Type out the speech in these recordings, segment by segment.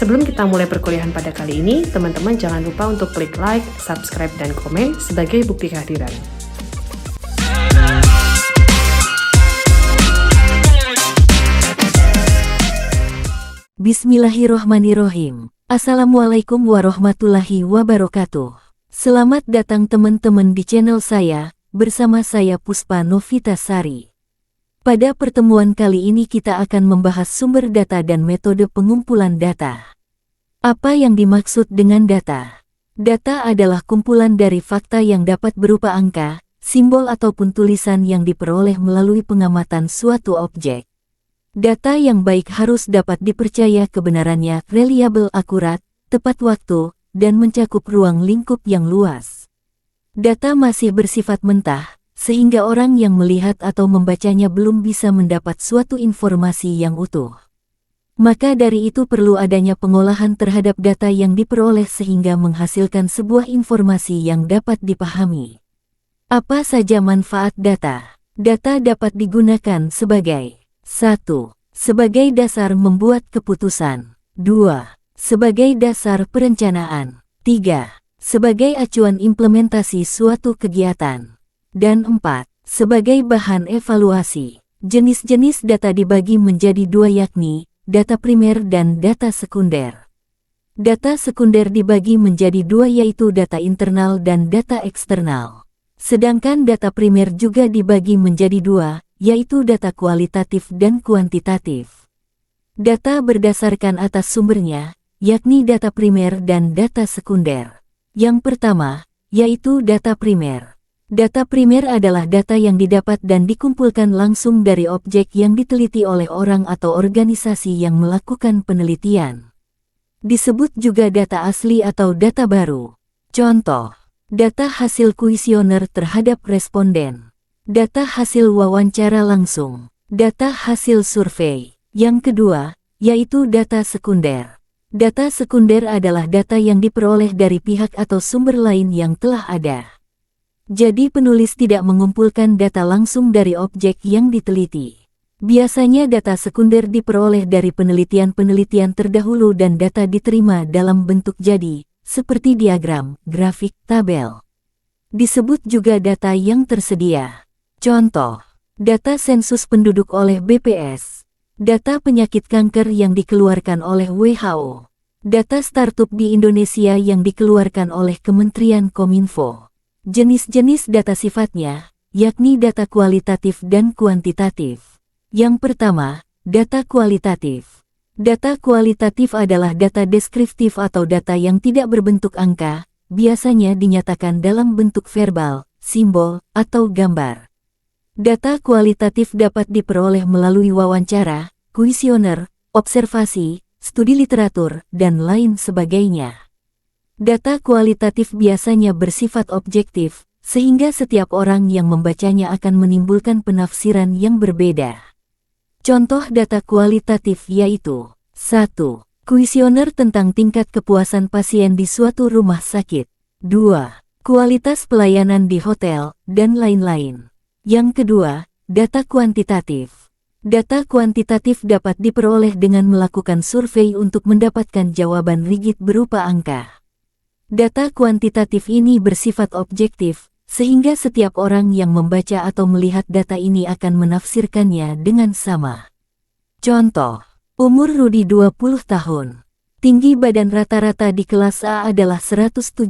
Sebelum kita mulai perkuliahan pada kali ini, teman-teman jangan lupa untuk klik like, subscribe, dan komen sebagai bukti kehadiran. Bismillahirrohmanirrohim. Assalamualaikum warahmatullahi wabarakatuh. Selamat datang teman-teman di channel saya, bersama saya Puspa Novitasari. Pada pertemuan kali ini kita akan membahas sumber data dan metode pengumpulan data. Apa yang dimaksud dengan data? Data adalah kumpulan dari fakta yang dapat berupa angka, simbol ataupun tulisan yang diperoleh melalui pengamatan suatu objek. Data yang baik harus dapat dipercaya kebenarannya, reliabel, akurat, tepat waktu, dan mencakup ruang lingkup yang luas. Data masih bersifat mentah, sehingga orang yang melihat atau membacanya belum bisa mendapat suatu informasi yang utuh. Maka dari itu perlu adanya pengolahan terhadap data yang diperoleh sehingga menghasilkan sebuah informasi yang dapat dipahami. Apa saja manfaat data? Data dapat digunakan sebagai 1. Sebagai dasar membuat keputusan. 2. Sebagai dasar perencanaan. 3. Sebagai acuan implementasi suatu kegiatan. Dan 4. Sebagai bahan evaluasi. Jenis-jenis data dibagi menjadi dua, yakni data primer dan data sekunder. Data sekunder dibagi menjadi dua, yaitu data internal dan data eksternal. Sedangkan data primer juga dibagi menjadi dua, yaitu data kualitatif dan kuantitatif. Data berdasarkan atas sumbernya, yakni data primer dan data sekunder. Yang pertama, yaitu data primer. Data primer adalah data yang didapat dan dikumpulkan langsung dari objek yang diteliti oleh orang atau organisasi yang melakukan penelitian. Disebut juga data asli atau data baru. Contoh, data hasil kuesioner terhadap responden, data hasil wawancara langsung, data hasil survei. Yang kedua, yaitu data sekunder. Data sekunder adalah data yang diperoleh dari pihak atau sumber lain yang telah ada. Jadi penulis tidak mengumpulkan data langsung dari objek yang diteliti. Biasanya data sekunder diperoleh dari penelitian-penelitian terdahulu dan data diterima dalam bentuk jadi, seperti diagram, grafik, tabel. Disebut juga data yang tersedia. Contoh, data sensus penduduk oleh BPS, data penyakit kanker yang dikeluarkan oleh WHO, data startup di Indonesia yang dikeluarkan oleh Kementerian Kominfo. Jenis-jenis data sifatnya, yakni data kualitatif dan kuantitatif. Yang pertama, data kualitatif. Data kualitatif adalah data deskriptif atau data yang tidak berbentuk angka, biasanya dinyatakan dalam bentuk verbal, simbol, atau gambar. Data kualitatif dapat diperoleh melalui wawancara, kuesioner, observasi, studi literatur, dan lain sebagainya. Data kualitatif biasanya bersifat objektif, sehingga setiap orang yang membacanya akan menimbulkan penafsiran yang berbeda. Contoh data kualitatif yaitu 1. Kuesioner tentang tingkat kepuasan pasien di suatu rumah sakit. 2. Kualitas pelayanan di hotel, dan lain-lain. Yang kedua, data kuantitatif. Data kuantitatif dapat diperoleh dengan melakukan survei untuk mendapatkan jawaban rigid berupa angka. Data kuantitatif ini bersifat objektif, sehingga setiap orang yang membaca atau melihat data ini akan menafsirkannya dengan sama. Contoh, umur Rudi 20 tahun. Tinggi badan rata-rata di kelas A adalah 172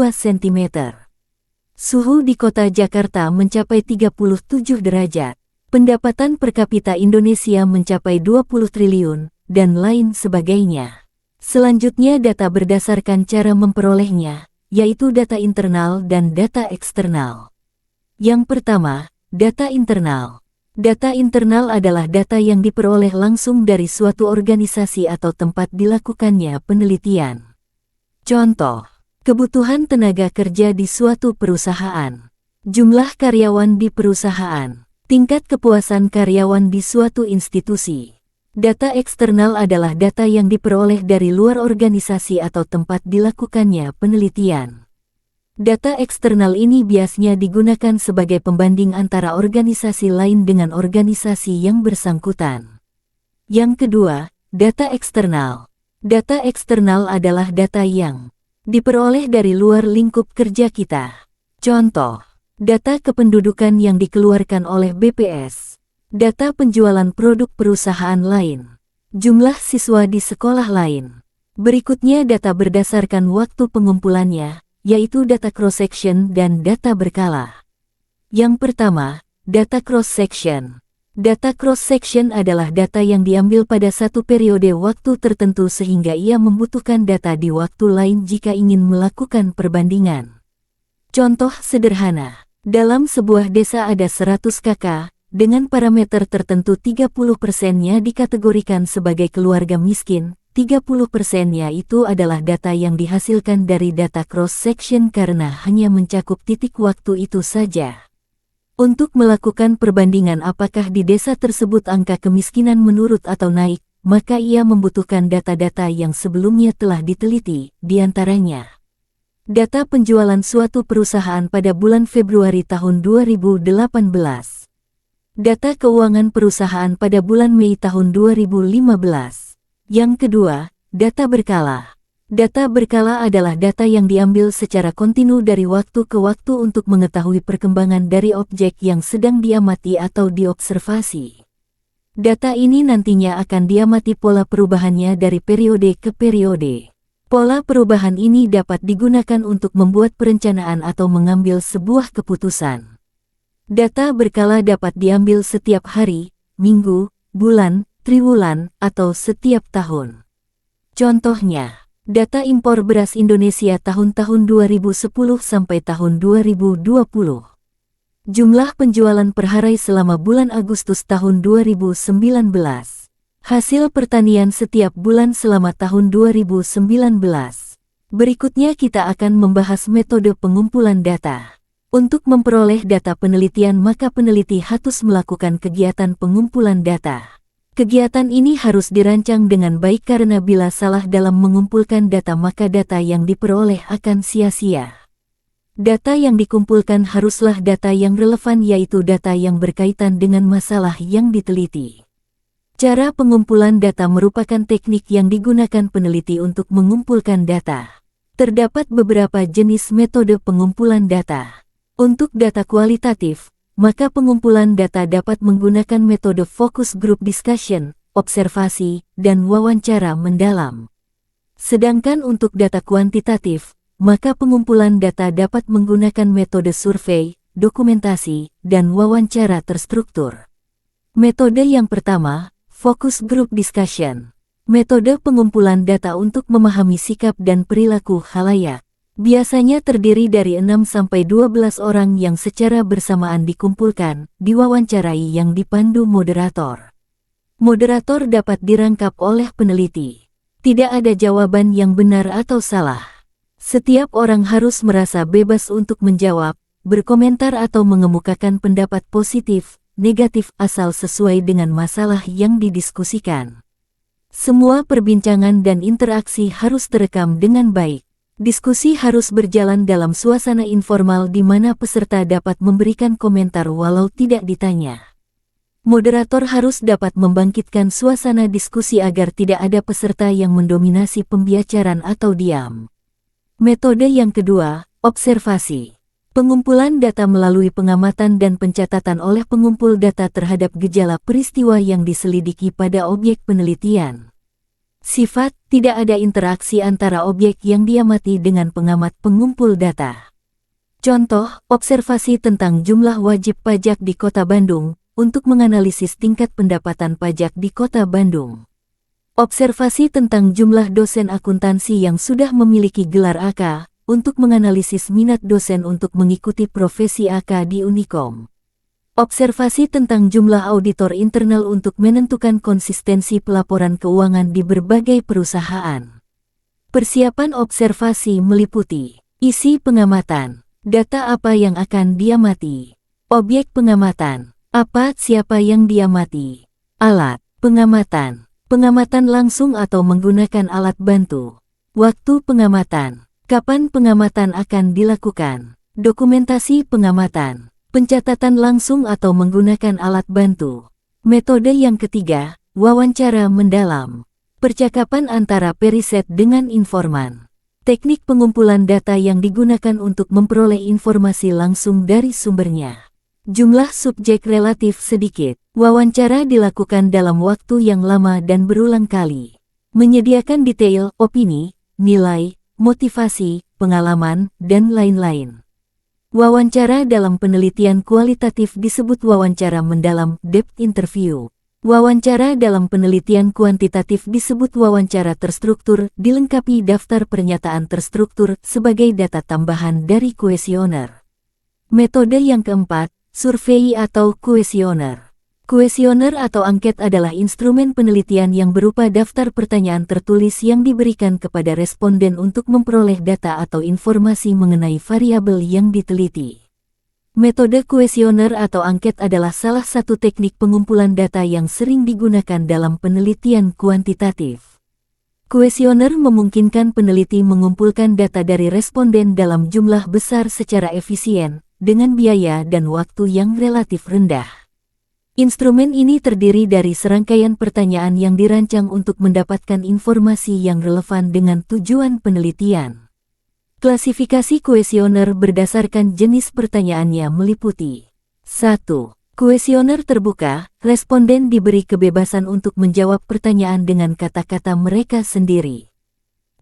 cm. Suhu di kota Jakarta mencapai 37 derajat. Pendapatan per kapita Indonesia mencapai 20 triliun, dan lain sebagainya. Selanjutnya data berdasarkan cara memperolehnya, yaitu data internal dan data eksternal. Yang pertama, data internal. Data internal adalah data yang diperoleh langsung dari suatu organisasi atau tempat dilakukannya penelitian. Contoh, kebutuhan tenaga kerja di suatu perusahaan, jumlah karyawan di perusahaan, tingkat kepuasan karyawan di suatu institusi. Data eksternal adalah data yang diperoleh dari luar organisasi atau tempat dilakukannya penelitian. Data eksternal ini biasanya digunakan sebagai pembanding antara organisasi lain dengan organisasi yang bersangkutan. Yang kedua, data eksternal. Data eksternal adalah data yang diperoleh dari luar lingkup kerja kita. Contoh, data kependudukan yang dikeluarkan oleh BPS, data penjualan produk perusahaan lain, jumlah siswa di sekolah lain. Berikutnya data berdasarkan waktu pengumpulannya, yaitu data cross-section dan data berkala. Yang pertama, data cross-section. Data cross-section adalah data yang diambil pada satu periode waktu tertentu sehingga ia membutuhkan data di waktu lain jika ingin melakukan perbandingan. Contoh sederhana, dalam sebuah desa ada 100 kakak, dengan parameter tertentu 30%-nya dikategorikan sebagai keluarga miskin, 30%-nya itu adalah data yang dihasilkan dari data cross-section karena hanya mencakup titik waktu itu saja. Untuk melakukan perbandingan apakah di desa tersebut angka kemiskinan menurun atau naik, maka ia membutuhkan data-data yang sebelumnya telah diteliti, diantaranya data penjualan suatu perusahaan pada bulan Februari tahun 2018, data keuangan perusahaan pada bulan Mei tahun 2015. Yang kedua, data berkala. Data berkala adalah data yang diambil secara kontinu dari waktu ke waktu untuk mengetahui perkembangan dari objek yang sedang diamati atau diobservasi. Data ini nantinya akan diamati pola perubahannya dari periode ke periode. Pola perubahan ini dapat digunakan untuk membuat perencanaan atau mengambil sebuah keputusan. Data berkala dapat diambil setiap hari, minggu, bulan, triwulan, atau setiap tahun. Contohnya, data impor beras Indonesia tahun-tahun 2010 sampai tahun 2020. Jumlah penjualan per hari selama bulan Agustus tahun 2019. Hasil pertanian setiap bulan selama tahun 2019. Berikutnya kita akan membahas metode pengumpulan data. Untuk memperoleh data penelitian maka peneliti harus melakukan kegiatan pengumpulan data. Kegiatan ini harus dirancang dengan baik karena bila salah dalam mengumpulkan data maka data yang diperoleh akan sia-sia. Data yang dikumpulkan haruslah data yang relevan yaitu data yang berkaitan dengan masalah yang diteliti. Cara pengumpulan data merupakan teknik yang digunakan peneliti untuk mengumpulkan data. Terdapat beberapa jenis metode pengumpulan data. Untuk data kualitatif, maka pengumpulan data dapat menggunakan metode focus group discussion, observasi, dan wawancara mendalam. Sedangkan untuk data kuantitatif, maka pengumpulan data dapat menggunakan metode survei, dokumentasi, dan wawancara terstruktur. Metode yang pertama, focus group discussion. Metode pengumpulan data untuk memahami sikap dan perilaku khalayak. Biasanya terdiri dari 6-12 orang yang secara bersamaan dikumpulkan, diwawancarai yang dipandu moderator. Moderator dapat dirangkap oleh peneliti. Tidak ada jawaban yang benar atau salah. Setiap orang harus merasa bebas untuk menjawab, berkomentar atau mengemukakan pendapat positif, negatif asal sesuai dengan masalah yang didiskusikan. Semua perbincangan dan interaksi harus terekam dengan baik. Diskusi harus berjalan dalam suasana informal di mana peserta dapat memberikan komentar walau tidak ditanya. Moderator harus dapat membangkitkan suasana diskusi agar tidak ada peserta yang mendominasi pembicaraan atau diam. Metode yang kedua, observasi. Pengumpulan data melalui pengamatan dan pencatatan oleh pengumpul data terhadap gejala peristiwa yang diselidiki pada objek penelitian. Sifat, tidak ada interaksi antara objek yang diamati dengan pengamat pengumpul data. Contoh, observasi tentang jumlah wajib pajak di Kota Bandung, untuk menganalisis tingkat pendapatan pajak di Kota Bandung. Observasi tentang jumlah dosen akuntansi yang sudah memiliki gelar AK, untuk menganalisis minat dosen untuk mengikuti profesi AK di Unikom. Observasi tentang jumlah auditor internal untuk menentukan konsistensi pelaporan keuangan di berbagai perusahaan. Persiapan observasi meliputi isi pengamatan, data apa yang akan diamati, objek pengamatan, apa siapa yang diamati, alat pengamatan, pengamatan langsung atau menggunakan alat bantu, waktu pengamatan, kapan pengamatan akan dilakukan, dokumentasi pengamatan. Pencatatan langsung atau menggunakan alat bantu. Metode yang ketiga, wawancara mendalam. Percakapan antara periset dengan informan. Teknik pengumpulan data yang digunakan untuk memperoleh informasi langsung dari sumbernya. Jumlah subjek relatif sedikit. Wawancara dilakukan dalam waktu yang lama dan berulang kali. Menyediakan detail, opini, nilai, motivasi, pengalaman, dan lain-lain. Wawancara dalam penelitian kualitatif disebut wawancara mendalam, depth interview. Wawancara dalam penelitian kuantitatif disebut wawancara terstruktur, dilengkapi daftar pernyataan terstruktur sebagai data tambahan dari kuesioner. Metode yang keempat, survei atau kuesioner. Kuesioner atau angket adalah instrumen penelitian yang berupa daftar pertanyaan tertulis yang diberikan kepada responden untuk memperoleh data atau informasi mengenai variabel yang diteliti. Metode kuesioner atau angket adalah salah satu teknik pengumpulan data yang sering digunakan dalam penelitian kuantitatif. Kuesioner memungkinkan peneliti mengumpulkan data dari responden dalam jumlah besar secara efisien, dengan biaya dan waktu yang relatif rendah. Instrumen ini terdiri dari serangkaian pertanyaan yang dirancang untuk mendapatkan informasi yang relevan dengan tujuan penelitian. Klasifikasi kuesioner berdasarkan jenis pertanyaannya meliputi 1. Kuesioner terbuka, responden diberi kebebasan untuk menjawab pertanyaan dengan kata-kata mereka sendiri.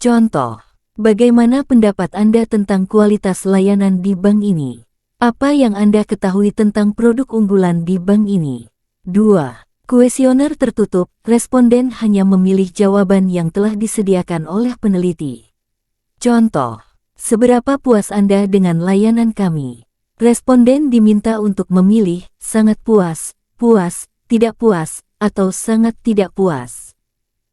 Contoh, bagaimana pendapat Anda tentang kualitas layanan di bank ini? Apa yang Anda ketahui tentang produk unggulan di bank ini? 2. Kuesioner tertutup, responden hanya memilih jawaban yang telah disediakan oleh peneliti. Contoh, seberapa puas Anda dengan layanan kami? Responden diminta untuk memilih sangat puas, puas, tidak puas, atau sangat tidak puas.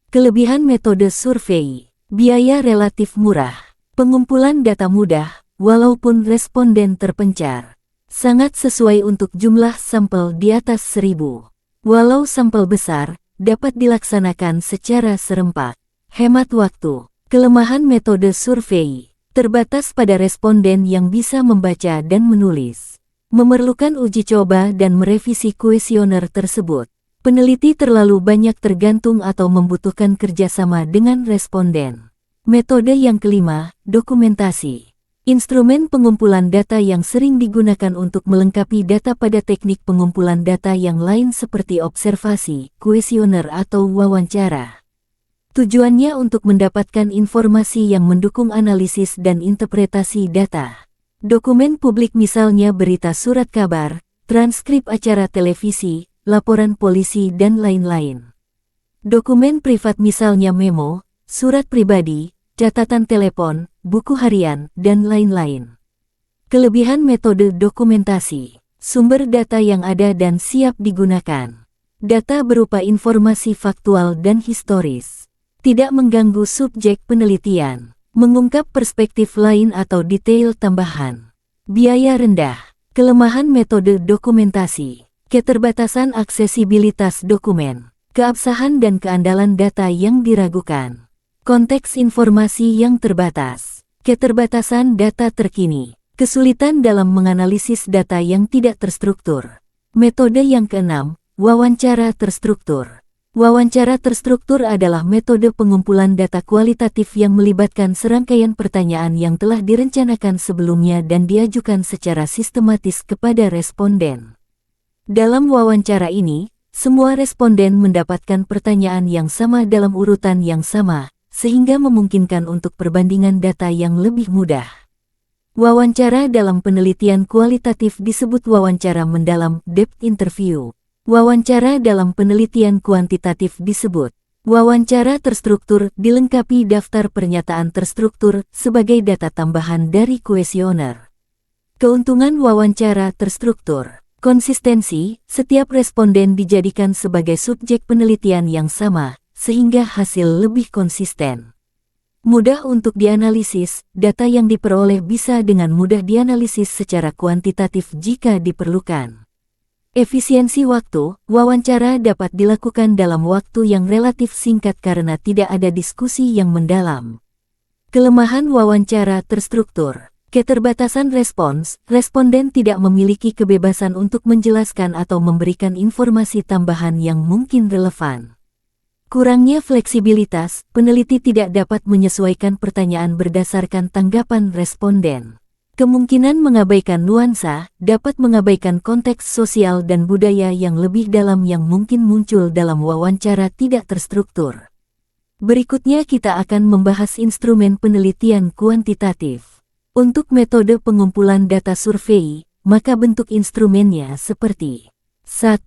Kelebihan metode survei. Biaya relatif murah. Pengumpulan data mudah, walaupun responden terpencar. Sangat sesuai untuk jumlah sampel di atas 1000. Walau sampel besar, dapat dilaksanakan secara serempak. Hemat waktu. Kelemahan metode survei. Terbatas pada responden yang bisa membaca dan menulis. Memerlukan uji coba dan merevisi kuesioner tersebut. Peneliti terlalu banyak tergantung atau membutuhkan kerjasama dengan responden. Metode yang kelima, dokumentasi. Instrumen pengumpulan data yang sering digunakan untuk melengkapi data pada teknik pengumpulan data yang lain seperti observasi, kuesioner atau wawancara. Tujuannya untuk mendapatkan informasi yang mendukung analisis dan interpretasi data. Dokumen publik misalnya berita surat kabar, transkrip acara televisi, laporan polisi dan lain-lain. Dokumen privat misalnya memo, surat pribadi, catatan telepon, buku harian, dan lain-lain. Kelebihan metode dokumentasi. Sumber data yang ada dan siap digunakan. Data berupa informasi faktual dan historis. Tidak mengganggu subjek penelitian, mengungkap perspektif lain atau detail tambahan. Biaya rendah. Kelemahan metode dokumentasi. Keterbatasan aksesibilitas dokumen. Keabsahan dan keandalan data yang diragukan. Konteks informasi yang terbatas. Keterbatasan data terkini. Kesulitan dalam menganalisis data yang tidak terstruktur. Metode yang keenam, wawancara terstruktur. Wawancara terstruktur adalah metode pengumpulan data kualitatif yang melibatkan serangkaian pertanyaan yang telah direncanakan sebelumnya dan diajukan secara sistematis kepada responden. Dalam wawancara ini, semua responden mendapatkan pertanyaan yang sama dalam urutan yang sama, sehingga memungkinkan untuk perbandingan data yang lebih mudah. Wawancara dalam penelitian kualitatif disebut wawancara mendalam, depth interview. Wawancara dalam penelitian kuantitatif disebut wawancara terstruktur, dilengkapi daftar pernyataan terstruktur sebagai data tambahan dari kuesioner. Keuntungan wawancara terstruktur. Konsistensi, setiap responden dijadikan sebagai subjek penelitian yang sama, sehingga hasil lebih konsisten. Mudah untuk dianalisis, data yang diperoleh bisa dengan mudah dianalisis secara kuantitatif jika diperlukan. Efisiensi waktu, wawancara dapat dilakukan dalam waktu yang relatif singkat karena tidak ada diskusi yang mendalam. Kelemahan wawancara terstruktur. Keterbatasan respons, responden tidak memiliki kebebasan untuk menjelaskan atau memberikan informasi tambahan yang mungkin relevan. Kurangnya fleksibilitas, peneliti tidak dapat menyesuaikan pertanyaan berdasarkan tanggapan responden. Kemungkinan mengabaikan nuansa, dapat mengabaikan konteks sosial dan budaya yang lebih dalam yang mungkin muncul dalam wawancara tidak terstruktur. Berikutnya kita akan membahas instrumen penelitian kuantitatif. Untuk metode pengumpulan data survei, maka bentuk instrumennya seperti 1.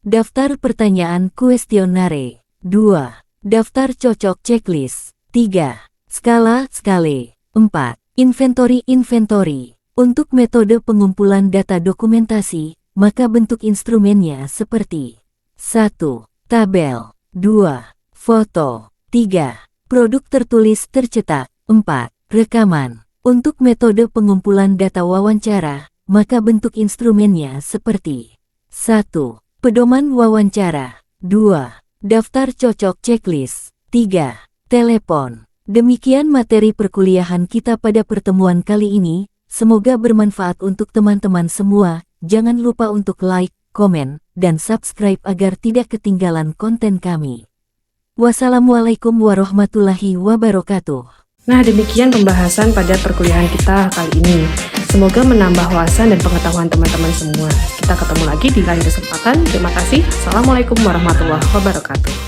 Daftar pertanyaan kuesionare. 2. Daftar cocok checklist. 3. Skala skale. 4. Inventory. Untuk metode pengumpulan data dokumentasi, maka bentuk instrumennya seperti 1. Tabel. 2. Foto. 3. Produk tertulis tercetak. 4. Rekaman. Untuk metode pengumpulan data wawancara, maka bentuk instrumennya seperti 1. Pedoman wawancara. 2. Daftar cocok checklist. 3. Telepon. Demikian materi perkuliahan kita pada pertemuan kali ini, semoga bermanfaat untuk teman-teman semua. Jangan lupa untuk like, komen, dan subscribe agar tidak ketinggalan konten kami. Wassalamualaikum warahmatullahi wabarakatuh. Nah, demikian pembahasan pada perkuliahan kita kali ini. Semoga menambah wawasan dan pengetahuan teman-teman semua. Kita ketemu lagi di lain kesempatan. Terima kasih. Assalamualaikum warahmatullahi wabarakatuh.